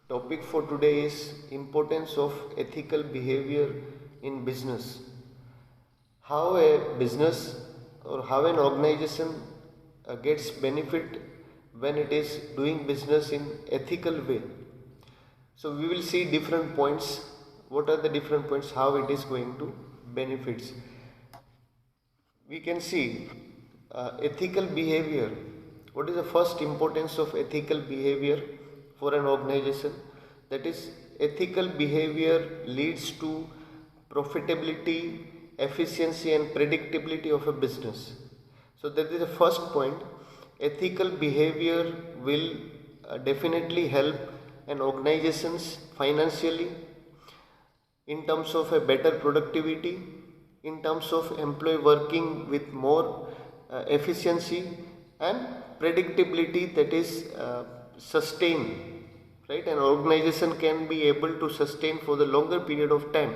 Topic for today is importance of ethical behavior in business. How a business or how an organization gets benefit when it is doing business in ethical way. So we will see different points. What are the different points? How it is going to benefits. We can see ethical behavior. What is the first importance of ethical behavior for an organization? That is, ethical behavior leads to profitability, efficiency, and predictability of a business. So that is the first point. Ethical behavior will definitely help an organizations financially, in terms of a better productivity, in terms of employee working with more efficiency and predictability, that is sustain, right? An organization can be able to sustain for the longer period of time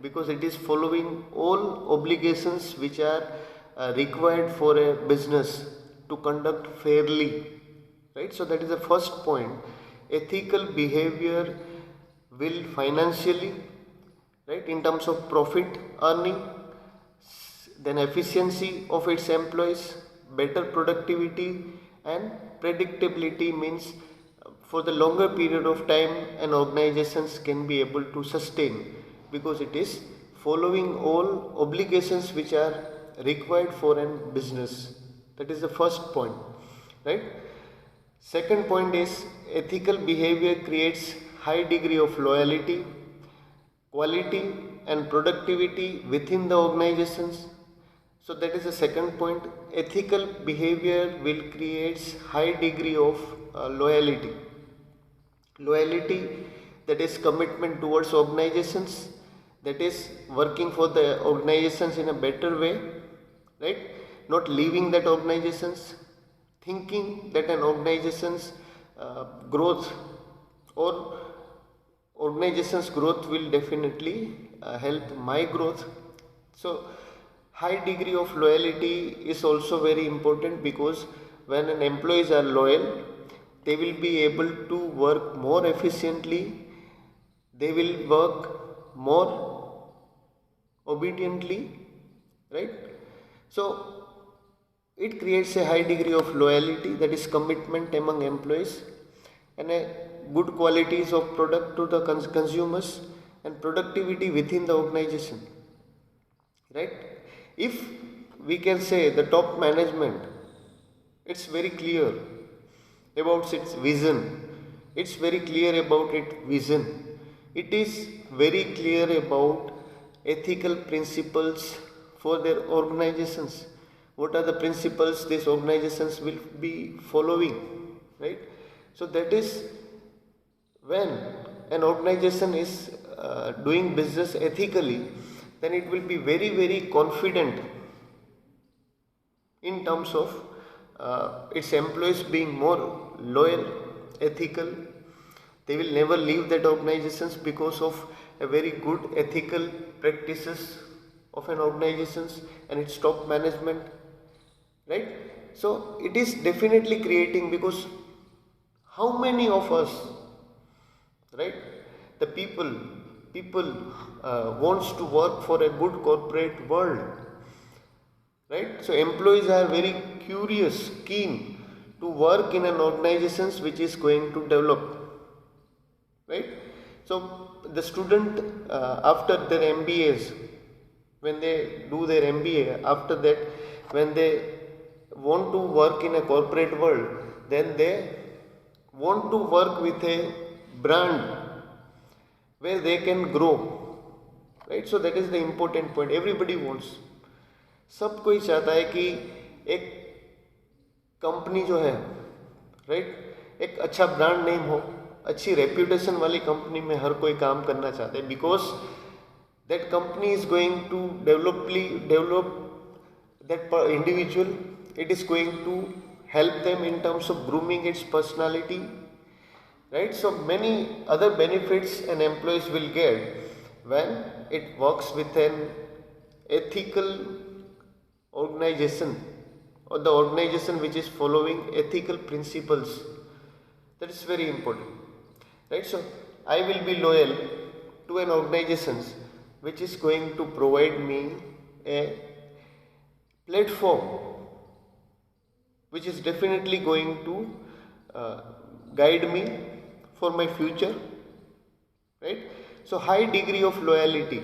because it is following all obligations which are required for a business to conduct fairly, right? So that is the first point. Ethical behavior will financially, right, in terms of profit earning, then efficiency of its employees, better productivity, and predictability means for the longer period of time an organizations can be able to sustain because it is following all obligations which are required for a business. That is the first point, right? Second point is ethical behavior creates high degree of loyalty, quality, and productivity within the organizations. So that is the second point. Ethical behavior will create high degree of loyalty. Loyalty, that is commitment towards organizations, that is working for the organizations in a better way, right? Not leaving that organizations, thinking that an organization's growth or organization's growth will definitely help my growth. So high degree of loyalty is also very important because when an employees are loyal, they will be able to work more efficiently, they will work more obediently, right? So it creates a high degree of loyalty, that is commitment among employees, and a good qualities of product to the consumers and productivity within the organization, right? If we can say the top management, it's very clear about its vision, it's very clear about its vision, it is very clear about ethical principles for their organizations. What are the principles these organizations will be following, right? So that is when an organization is doing business ethically, then it will be very confident in terms of its employees being more loyal, ethical. They will never leave that organizations because of a very good ethical practices of an organizations and its top management, right? So it is definitely creating, because how many of us, right, the people wants to work for a good corporate world, right? So employees are very curious, keen to work in an organizations which is going to develop, right? So the student after their MBAs, when they do their MBA, after that when they want to work in a corporate world, then they want to work with a brand where they can grow, right? So that is the important point. Everybody wants, सब कोई चाहता है कि एक company जो है, right, एक अच्छा ब्रांड नेम हो, अच्छी रेप्यूटेशन वाली कंपनी में हर कोई काम करना चाहता है, because that company is going to develop that individual, it is going to help them in terms of grooming its personality, right? So many other benefits an employees will get when it works with an ethical organization, or the organization which is following ethical principles. That is very important. right? So I will be loyal to an organization which is going to provide me a platform which is definitely going to uh, guide me for my future, right? So high degree of loyalty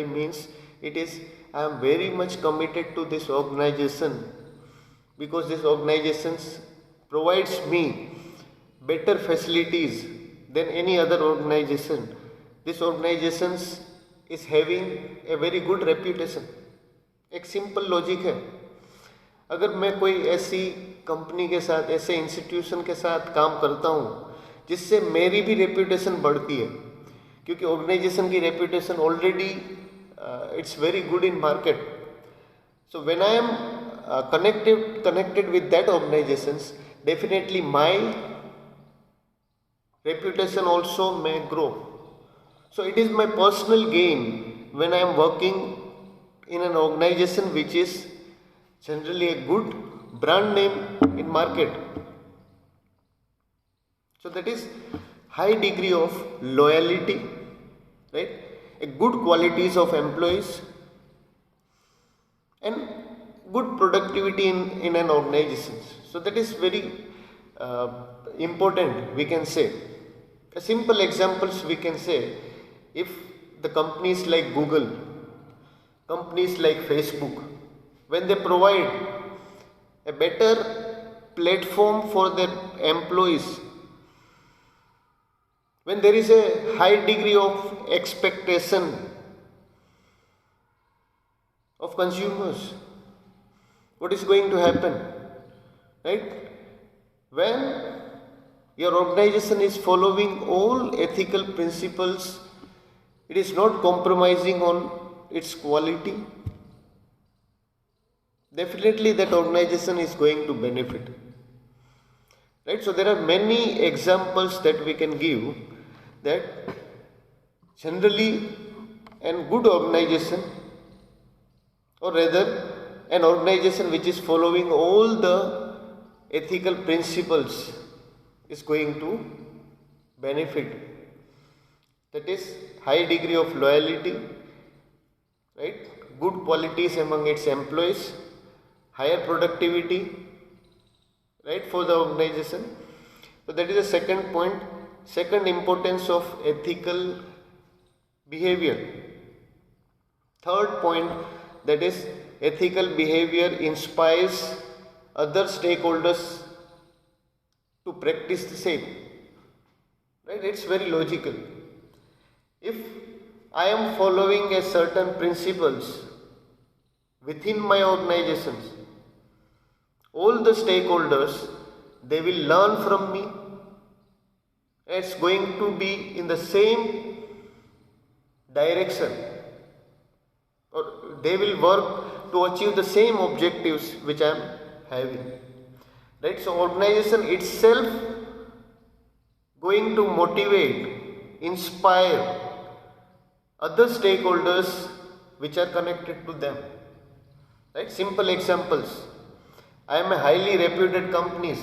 means it is I am very much committed to this organization because this organization provides me better facilities than any other organization. This organization is having a very good reputation. एक simple logic है, अगर मैं कोई ऐसी company के साथ, ऐसे institution के साथ काम करता हूँ जिससे मेरी भी रेप्यूटेशन बढ़ती है, क्योंकि ऑर्गेनाइजेशन की reputation already it's very good in market. So when I am connected with that organizations, definitely my reputation also may grow. So it is my personal gain when I am working in an organization which is generally a good brand name in market. So that is high degree of loyalty, right? A good qualities of employees and good productivity in an organization. So that is very important, we can say. A simple examples we can say, if the companies like Google, companies like Facebook, when they provide a better platform for their employees, when there is a high degree of expectation of consumers, what is going to happen, right? When your organization is following all ethical principles, it is not compromising on its quality, definitely that organization is going to benefit, right? So there are many examples that we can give that generally a good organization, or rather an organization which is following all the ethical principles, is going to benefit. That is high degree of loyalty, right? Good qualities among its employees, higher productivity, right, for the organization. So that is the second point, second importance of ethical behavior. Third point, that is ethical behavior inspires other stakeholders to practice the same, right? It's very logical. If I am following a certain principles within my organizations, all the stakeholders, they will learn from me. It's going to be in the same direction, or they will work to achieve the same objectives which I am having, right? So organization itself going to motivate, inspire other stakeholders which are connected to them, right? Simple examples, I am a highly reputed companies,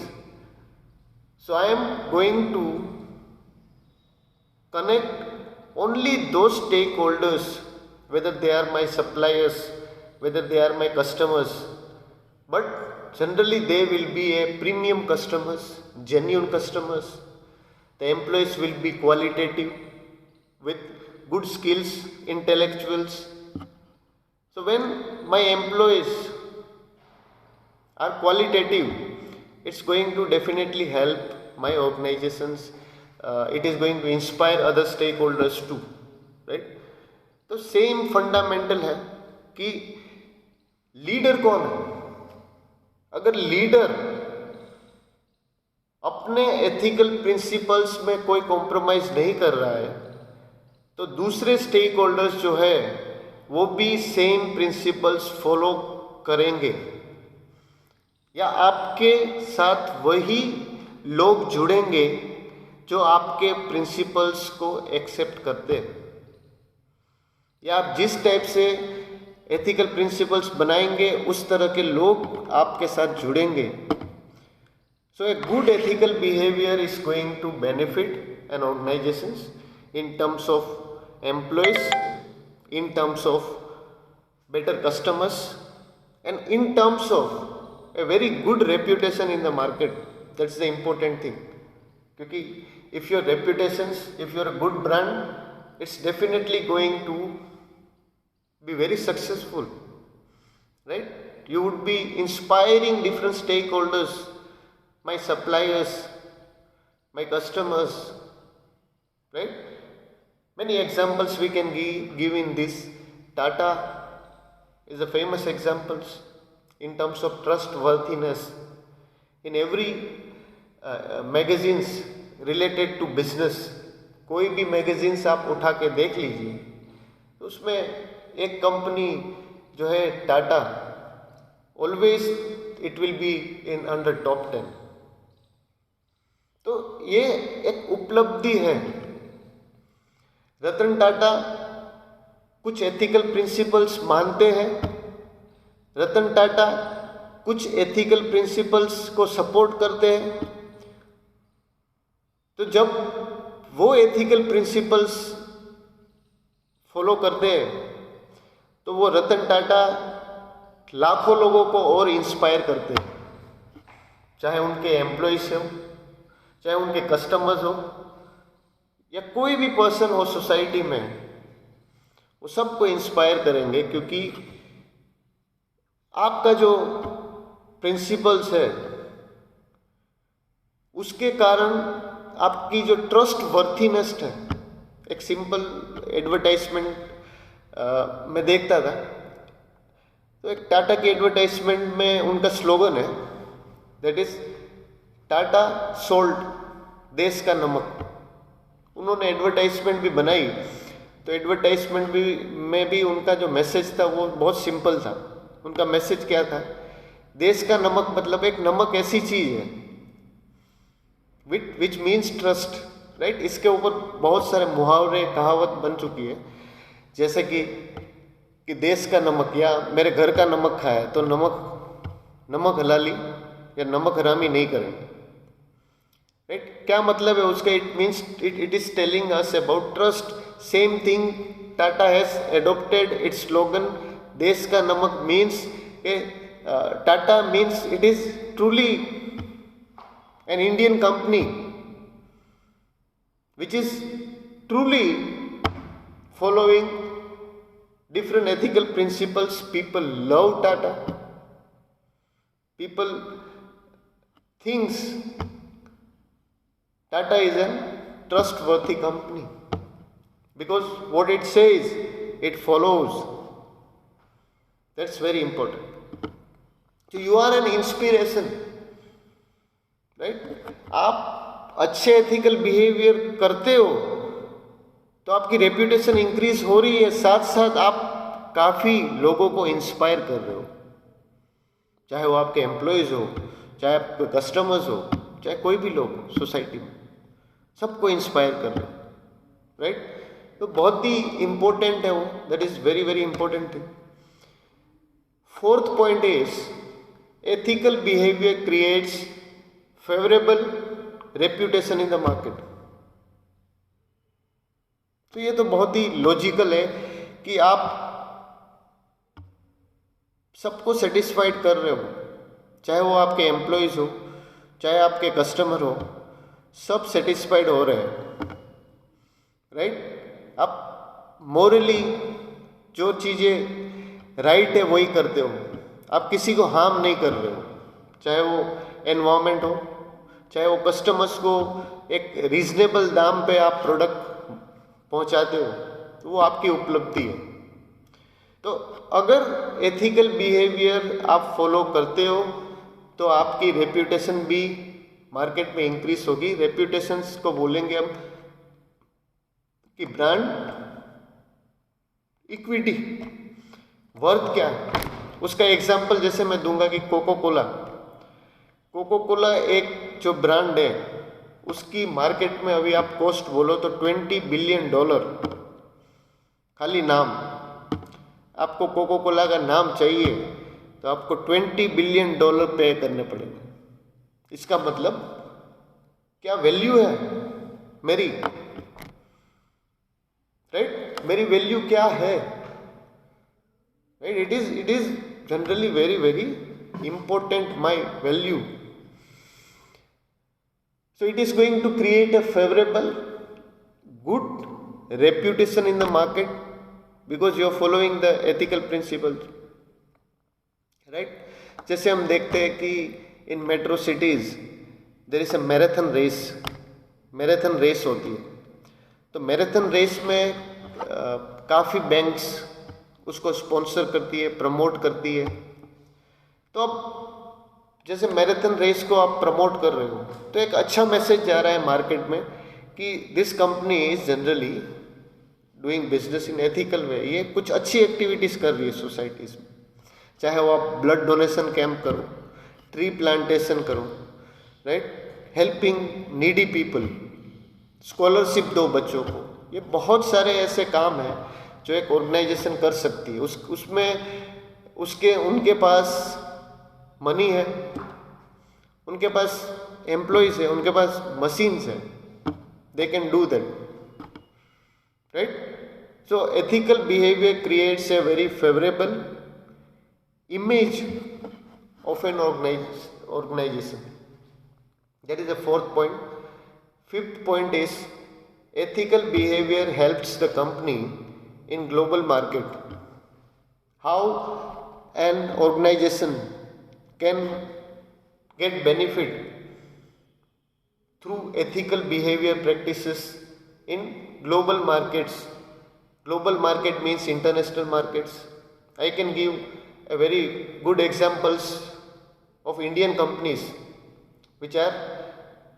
so I am going to connect only those stakeholders, whether they are my suppliers, whether they are my customers, but generally they will be a premium customers, genuine customers. The employees will be qualitative with good skills, intellectuals. So when my employees are qualitative, it's going to definitely help my organizations. It is going to inspire other stakeholders too, right? तो same fundamental है कि leader कौन है. अगर leader अपने ethical principles में कोई compromise नहीं कर रहा है, तो दूसरे स्टेक होल्डर्स जो है वो भी सेम प्रिंसिपल्स फॉलो करेंगे, या आपके साथ वही लोग जुड़ेंगे जो आपके प्रिंसिपल्स को एक्सेप्ट करते हैं, या आप जिस टाइप से एथिकल प्रिंसिपल्स बनाएंगे उस तरह के लोग आपके साथ जुड़ेंगे. So a good ethical behavior is going to benefit an organizations in terms of employees, in terms of better customers, and in terms of a very good reputation in the market. That's the important thing. क्योंकि if your reputations, if you're a good brand, it's definitely going to be very successful, right? You would be inspiring different stakeholders, my suppliers, my customers, right? Many examples we can give in this. Tata is a famous examples in terms of trustworthiness. In every magazines related to business, कोई भी magazines आप उठा के देख लीजिए तो उसमें एक कंपनी जो है Tata, always it will be in under top 10. तो ये एक उपलब्धि है. रतन टाटा कुछ एथिकल प्रिंसिपल्स मानते हैं. रतन टाटा कुछ एथिकल प्रिंसिपल्स को सपोर्ट करते हैं. तो जब वो एथिकल प्रिंसिपल्स फॉलो करते हैं तो वो रतन टाटा लाखों लोगों को और इंस्पायर करते हैं, चाहे उनके एम्प्लॉइज हो, चाहे उनके कस्टमर्स हो, या कोई भी पर्सन हो सोसाइटी में, वो सबको इंस्पायर करेंगे. क्योंकि आपका जो प्रिंसिपल्स है उसके कारण आपकी जो ट्रस्ट वर्थीनेस है. एक सिंपल एडवर्टाइजमेंट मैं देखता था, तो एक टाटा की एडवर्टाइजमेंट में उनका स्लोगन है, दैट इज टाटा सोल्ट, देश का नमक. उन्होंने एडवर्टाइजमेंट भी बनाई, तो एडवर्टाइजमेंट में भी उनका जो मैसेज था वो बहुत सिंपल था. उनका मैसेज क्या था? देश का नमक मतलब एक नमक ऐसी चीज़ है विच मीन्स ट्रस्ट, राइट. इसके ऊपर बहुत सारे मुहावरे कहावत बन चुकी है, जैसे कि देश का नमक या मेरे घर का नमक खाया तो नमक हलाली या नमक हरामी नहीं करेंगे, राइट. क्या मतलब है उसका? It means it is telling us about trust. Same thing Tata has adopted it's slogan, देश का नमक means Tata means it is truly an Indian company which is truly following different ethical principles. People love Tata. People thinks Tata is a trustworthy company because what it says, it follows. That's very important. So you are an inspiration, right. आप अच्छे ethical behaviour करते हो तो आपकी reputation increase हो रही है, साथ साथ आप काफ़ी लोगों को इंस्पायर कर रहे हो, चाहे वो आपके एम्प्लॉयज़ हो, चाहे आपके कस्टमर्स हो, चाहे कोई भी लोग सोसाइटी में, सबको इंस्पायर कर रहे हो, राइट. तो बहुत ही इम्पोर्टेंट है वो. That is very very important thing. Fourth point is ethical behaviour creates favourable reputation in the market. तो ये तो बहुत ही लॉजिकल है कि आप सबको सेटिस्फाइड कर रहे हो, चाहे वो आपके एम्प्लॉयज़ हो, चाहे आपके कस्टमर हो, सब सेटिस्फाइड हो रहे हैं, राइट. आप मोरली जो चीज़ें राइट है वही करते हो. आप किसी को हार्म नहीं कर रहे हो, चाहे वो एनवायरनमेंट हो, चाहे वो कस्टमर्स को एक रीजनेबल दाम पे आप प्रोडक्ट पहुंचाते हो, तो वो आपकी उपलब्धि है. तो अगर एथिकल बिहेवियर आप फॉलो करते हो तो आपकी रेप्यूटेशन भी मार्केट में इंक्रीज होगी. रेप्यूटेशंस को बोलेंगे हम कि ब्रांड इक्विटी, वर्थ क्या है. उसका एग्जांपल जैसे मैं दूंगा कि कोको कोला एक जो ब्रांड है उसकी मार्केट में अभी आप कॉस्ट बोलो तो $20 बिलियन, खाली नाम. आपको कोको कोला का नाम चाहिए तो आपको $20 बिलियन पे करने पड़ेंगे, इसका मतलब क्या वैल्यू है मेरी, राइट? मेरी वैल्यू क्या है, right? It is generally very very important, my value. So it is going to create a favorable, good reputation in the market because you are following the ethical principles, right? जैसे हम देखते हैं कि in metro cities there is a marathon race होती है। तो marathon race में काफ़ी बैंक्स उसको स्पॉन्सर करती है, प्रमोट करती है। तो अब जैसे मैराथन रेस को आप प्रमोट कर रहे हो तो एक अच्छा मैसेज जा रहा है मार्केट में कि this company is generally doing business in ethical way. ये कुछ अच्छी एक्टिविटीज़ कर रही है सोसाइटीज़ में, चाहे वो आप ब्लड डोनेशन कैंप करो, ट्री प्लांटेशन करो, right, helping needy people, scholarship दो बच्चों को। ये बहुत सारे ऐसे काम हैं जो एक ऑर्गेनाइजेशन कर सकती है। उसमें उनके पास मनी है, उनके पास एम्प्लॉयज़ है, उनके पास मशीन्स है, they can do that, right? So ethical behaviour creates a very favourable image of an organization. That is the fourth point. Fifth point is ethical behavior helps the company in global market. How an organization can get benefit through ethical behavior practices in global markets. Global market means international markets. I can give a very good examples of Indian companies which are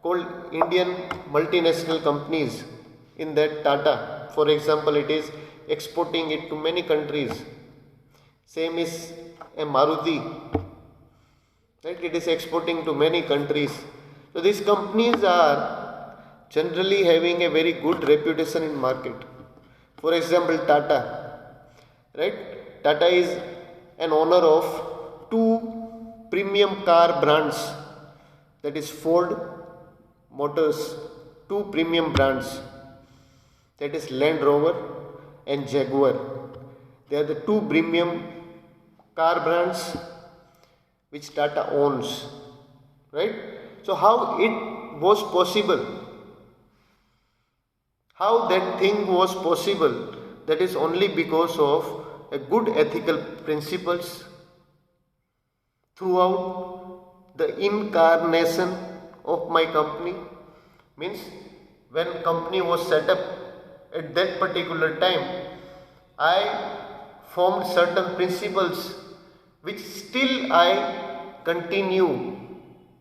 called Indian multinational companies. In that Tata, for example, it is exporting it to many countries. Same is a Maruti, right? It is exporting to many countries. So these companies are generally having a very good reputation in market. For example, Tata, right? Tata is an owner of two premium car brands, that is Ford Motors, two premium brands, that is Land Rover and Jaguar. They are the two premium car brands which Tata owns, right? So how it was possible, how that thing was possible, that is only because of a good ethical principles throughout the incarnation of my company. Means when company was set up at that particular time, I formed certain principles which still I continue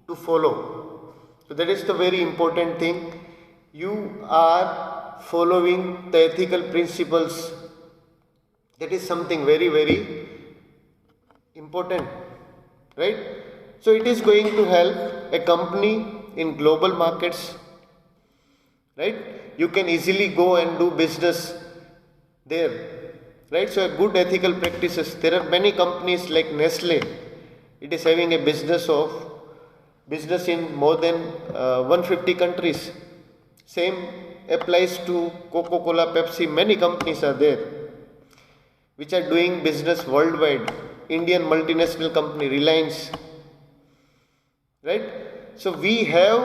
to follow. So that is the very important thing. You are following the ethical principles. That is something very very important, right? So it is going to help a company in global markets, right? You can easily go and do business there, right? So a good ethical practices. There are many companies like Nestle. It is having a business in more than 150 countries. Same applies to Coca-Cola, Pepsi. Many companies are there which are doing business worldwide. Indian multinational company Reliance, right? So we have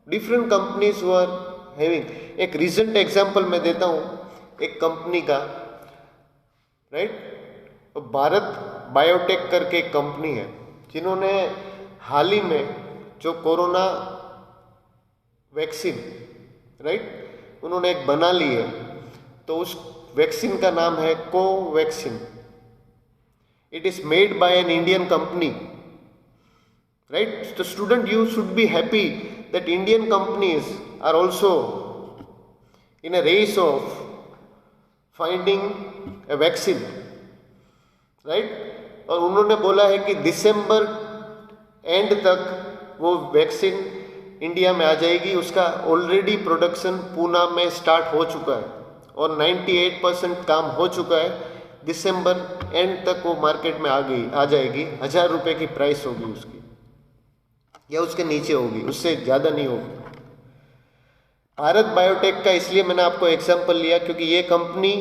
different companies who are having. एक recent example मैं देता हूँ एक company का, right? Bharat biotech करके एक company है जिन्होंने हाल ही में जो कोरोना वैक्सीन, राइट, उन्होंने एक बना ली है। तो उस वैक्सीन का नाम है Covaxin. It is made by an Indian company, right? तो student, you should be happy that Indian companies are also in a race of finding a vaccine, right? और उन्होंने बोला है कि दिसंबर एंड तक वो वैक्सीन इंडिया में आ जाएगी। उसका ऑलरेडी प्रोडक्शन पूना में स्टार्ट हो चुका है और 98% काम हो चुका है। दिसंबर एंड तक वो मार्केट में आ जाएगी। 1000 रुपये की प्राइस होगी उसकी। या उसके नीचे होगी, उससे ज़्यादा नहीं होगी। भारत बायोटेक का इसलिए मैंने आपको एग्जांपल लिया क्योंकि ये कंपनी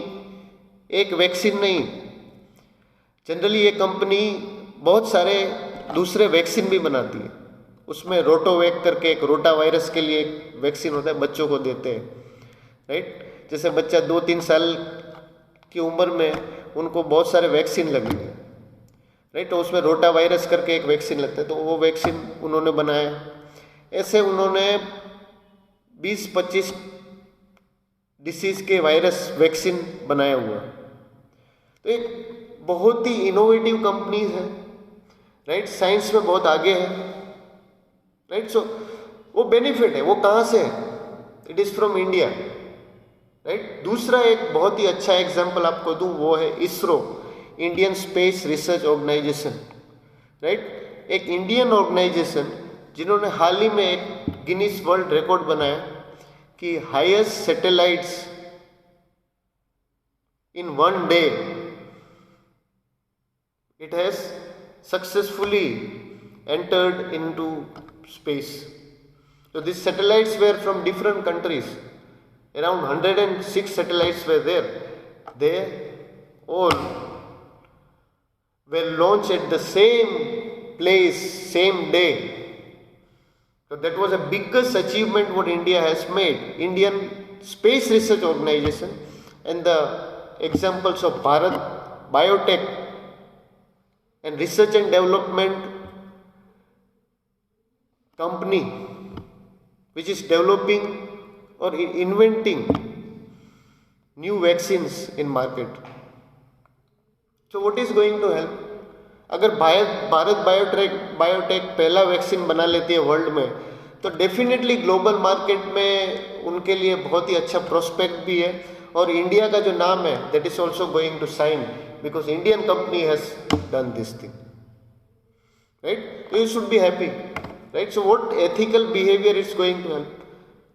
एक वैक्सीन नहीं, जनरली ये कंपनी बहुत सारे दूसरे वैक्सीन भी बनाती है। उसमें रोटोवैक करके एक रोटा वायरस के लिए एक वैक्सीन होता है, बच्चों को देते हैं, राइट। जैसे बच्चा 2-3 साल की उम्र में उनको बहुत सारे वैक्सीन लगेंगे, राइट, तो उसमें रोटा वायरस करके एक वैक्सीन लगता है, तो वो वैक्सीन उन्होंने बनाया। ऐसे उन्होंने 20-25 डिसीज के वायरस वैक्सीन बनाया हुआ। तो एक बहुत ही इनोवेटिव कंपनीज है, राइट, साइंस में बहुत आगे है, राइट। सो वो बेनिफिट है, वो कहाँ से है? It is from India, right. दूसरा एक बहुत ही अच्छा एग्जाम्पल आपको दूं, वो है ISRO, Indian space research organisation, right. एक इंडियन ऑर्गेनाइजेशन जिन्होंने हाल ही में एक गिनीज वर्ल्ड रिकॉर्ड बनाया कि highest satellites in one day it has successfully entered into space. So these satellites were from different countries. Around 106 satellites were there. They all were launched at the same place, same day. So that was the biggest achievement what India has made. Indian Space Research Organization and the examples of Bharat Biotech and research and development company which is developing or inventing new vaccines in market. So what is going to help? अगर Bharat biotech पहला vaccine बना लेती है world में, तो definitely global market में उनके लिए बहुत ही अच्छा प्रोस्पेक्ट भी है, और इंडिया का जो नाम है that is also going to sign because Indian company has done this thing, right? So you should be happy, right? So what ethical behavior is going to help?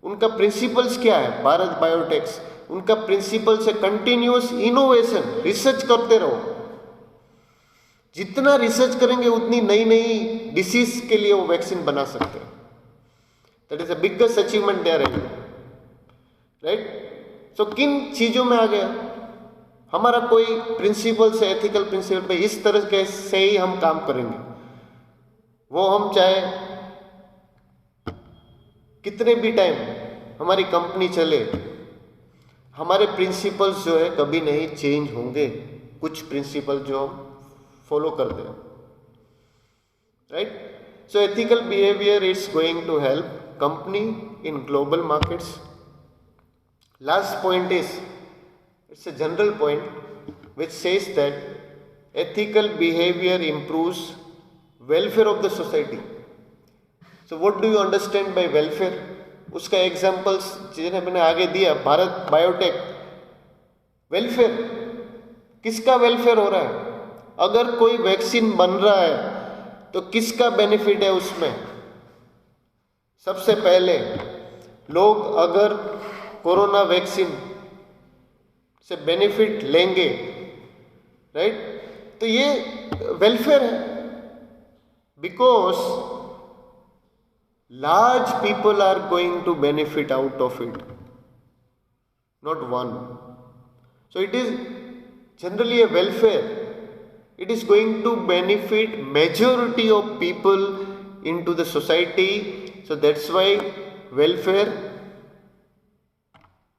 उनका प्रिंसिपल्स क्या है? भारत बायोटेक्स, उनका principles है continuous innovation, research करते रहो। जितना research करेंगे उतनी नई नई डिसीज के लिए वो वैक्सीन बना सकते हैं। That is the biggest achievement they are having, right. So किन चीजों में आ गया हमारा कोई प्रिंसिपल से, एथिकल प्रिंसिपल पे इस तरह के से ही हम काम करेंगे, वो हम चाहे कितने भी टाइम हमारी कंपनी चले, हमारे प्रिंसिपल्स जो है कभी नहीं चेंज होंगे। कुछ प्रिंसिपल जो हम फॉलो करते हैं, right. So ethical behaviour is going to help company in global markets. Last point is, it's a general point which says that ethical behavior improves welfare of the society. So what do you understand by welfare? उसका examples जिन्हें मैंने आगे दिया, Bharat biotech, welfare, किसका welfare हो रहा है? अगर कोई वैक्सीन बन रहा है तो किसका बेनिफिट है उसमें? सबसे पहले लोग अगर कोरोना वैक्सीन से बेनिफिट लेंगे, राइट, तो ये वेलफेयर है, because large people are going to benefit out of it, not one. So it is generally a welfare. It is going to benefit majority of people into the society. So that's why welfare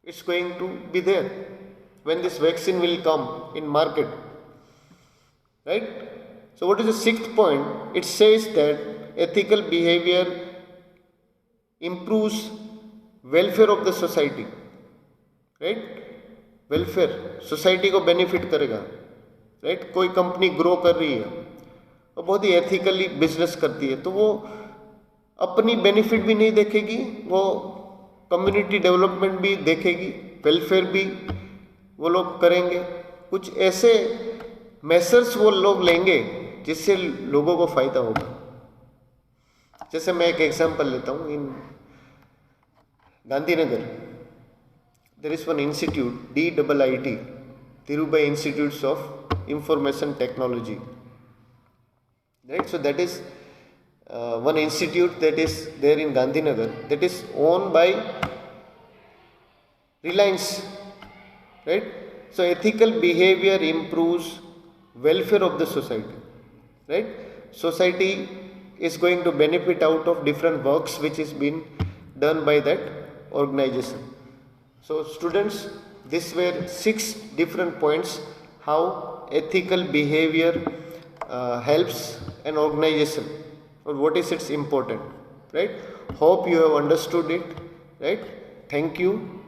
is going to be there when this vaccine will come in market, right? So what is the sixth point? It says that ethical behavior improves welfare of the society, right? Welfare society को benefit करेगा, right. कोई company grow कर रही है और बहुत ही ethically business करती है, तो वो अपनी बेनिफिट भी नहीं देखेगी, वो कम्युनिटी डेवलपमेंट भी देखेगी, वेलफेयर भी वो लोग करेंगे। कुछ ऐसे मेसर्स वो लोग लेंगे जिससे लोगों को फायदा होगा। जैसे मैं एक एग्जांपल लेता हूँ, इन Gandhinagar there is one institute, DIIT, Dhirubhai Institutes of Information Technology, right? So that is one institute that is there in Gandhinagar, that is owned by Reliance, right? So ethical behavior improves welfare of the society, right? Society is going to benefit out of different works which is being done by that organization. So students, these were 6 different points how ethical behavior helps an organization, or what is its important, right? Hope you have understood it, right? Thank you.